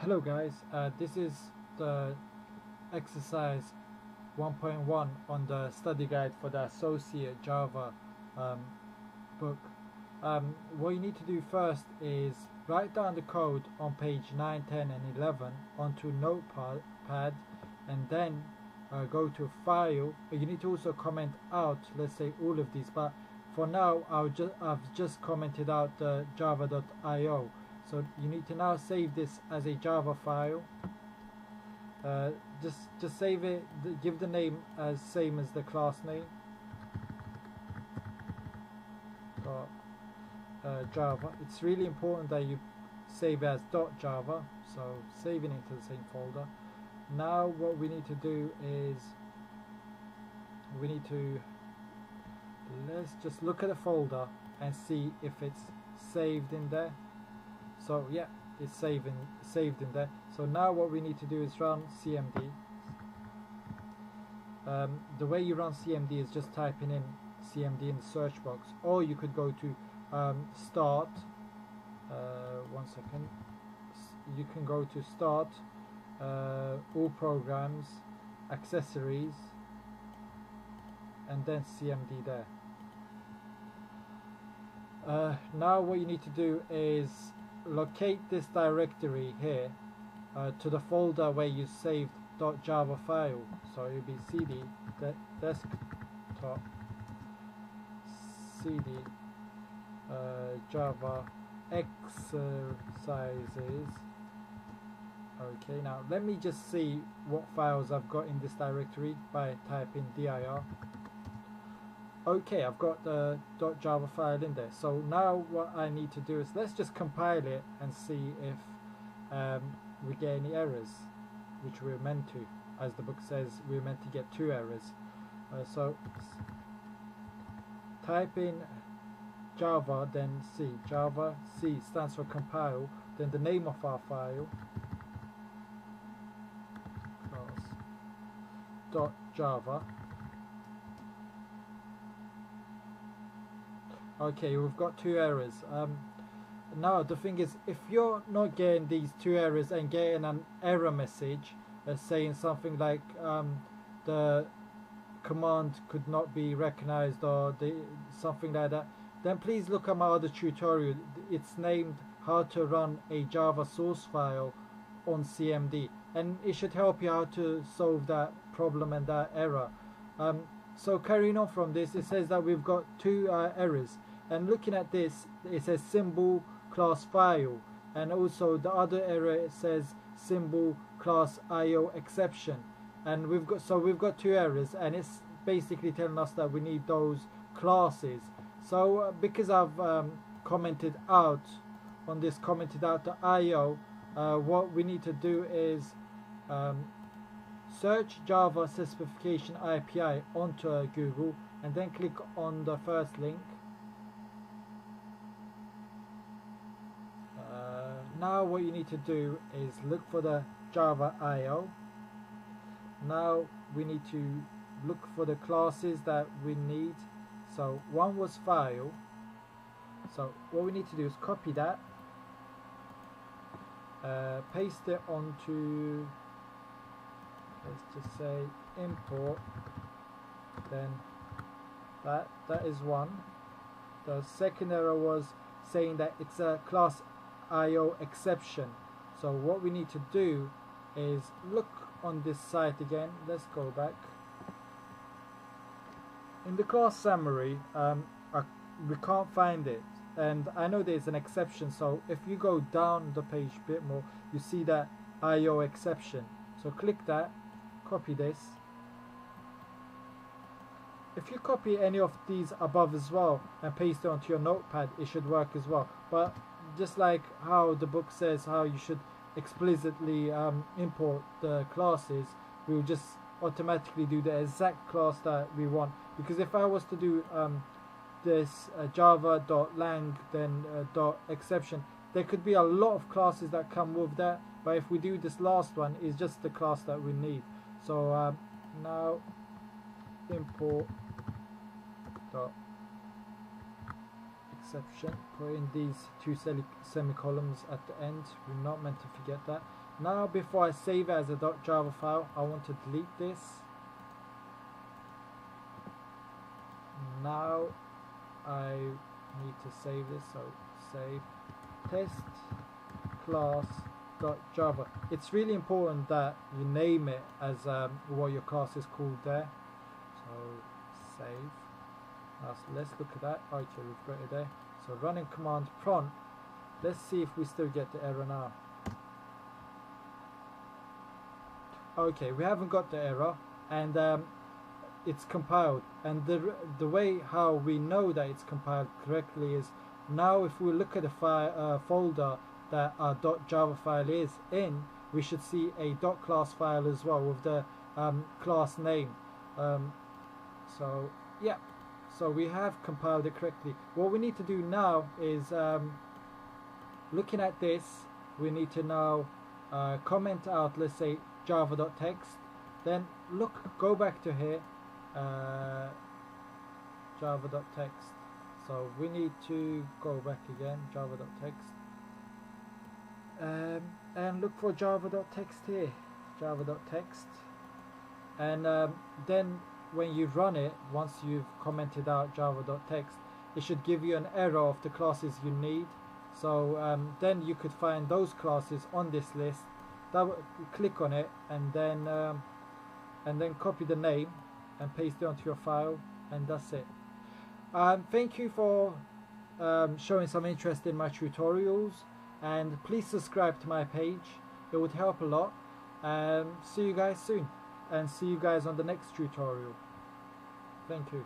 Hello guys, this is the exercise 1.1 on the study guide for the Associate Java book. What you need to do first is write down the code on page 9, 10 and 11 onto Notepad, and then go to File. You need to also comment out, let's say, all of these, but for now I've just commented out the java.io. So you need to now save this as a Java file. Just save it. Give the name as same as the class name. Java. It's really important that you save as .java. So saving it to the same folder. Now what we need to do is let's just look at the folder and see if it's saved in there. So yeah, it's saved in there. So now what we need to do is run cmd. The way you run cmd is just typing in cmd in the search box, or you could go to start. One second. You can go to start, all programs, accessories, and then cmd there. Now what you need to do is locate this directory here to the folder where you saved .java file. So it'll be cd desktop cd java exercises. Okay, now let me just see what files I've got in this directory by typing dir. Okay, I've got the .java file in there. So now what I need to do is let's just compile it and see if we get any errors, which we're meant to. As the book says, we're meant to get 2 errors. So type in Java, then C. Java, C stands for compile, then the name of our file, .java. Okay, we've got 2 errors. Now the thing is, if you're not getting these 2 errors and getting an error message saying something like the command could not be recognized or something like that, then please look at my other tutorial. It's named how to run a Java source file on CMD, and it should help you how to solve that problem and that error. So carrying on from this, it says that we've got 2 errors, and looking at this, it says symbol class file, and also the other error, it says symbol class IO exception, and we've got 2 errors, and it's basically telling us that we need those classes. So because I've commented out the IO, what we need to do is search Java specification API onto Google, and then click on the first link. Now what you need to do is look for the Java IO. Now we need to look for the classes that we need. So one was file. So what we need to do is copy that, paste it onto, let's just say import, then that is one. The second error was saying that it's a class IO exception. So what we need to do is look on this site again. Let's go back. In the class summary, we can't find it, and I know there's an exception. So if you go down the page a bit more, you see that IO exception. So click that, copy this. If you copy any of these above as well and paste it onto your notepad, it should work as well. But just like how the book says how you should explicitly import the classes, we will just automatically do the exact class that we want. Because if I was to do this java.lang then .exception, there could be a lot of classes that come with that, but if we do this last one, it's just the class that we need. So now import exception, put in these 2 semicolons at the end. We're not meant to forget that. Now before I save it as a .java file, I want to delete this. Now I need to save this, so save test class.java. It's really important that you name it as what your class is called there. So save. Now let's look at that. Okay, we've got it there. So running command prompt. Let's see if we still get the error now. Okay, we haven't got the error, and it's compiled. And the way how we know that it's compiled correctly is now if we look at the file, folder that our .java file is in, we should see a .class file as well with the class name. So yeah, so we have compiled it correctly. What we need to do now is looking at this, we need to now comment out, let's say java.text, then go back to here, java.text. So we need to go back again, java.text, and look for java.text here, java.text, and then when you run it, once you've commented out java.text, it should give you an error of the classes you need. So then you could find those classes on this list. Click on it, and then copy the name and paste it onto your file, and that's it. Thank you for showing some interest in my tutorials, and please subscribe to my page. It would help a lot. See you guys soon, and see you guys on the next tutorial. Thank you.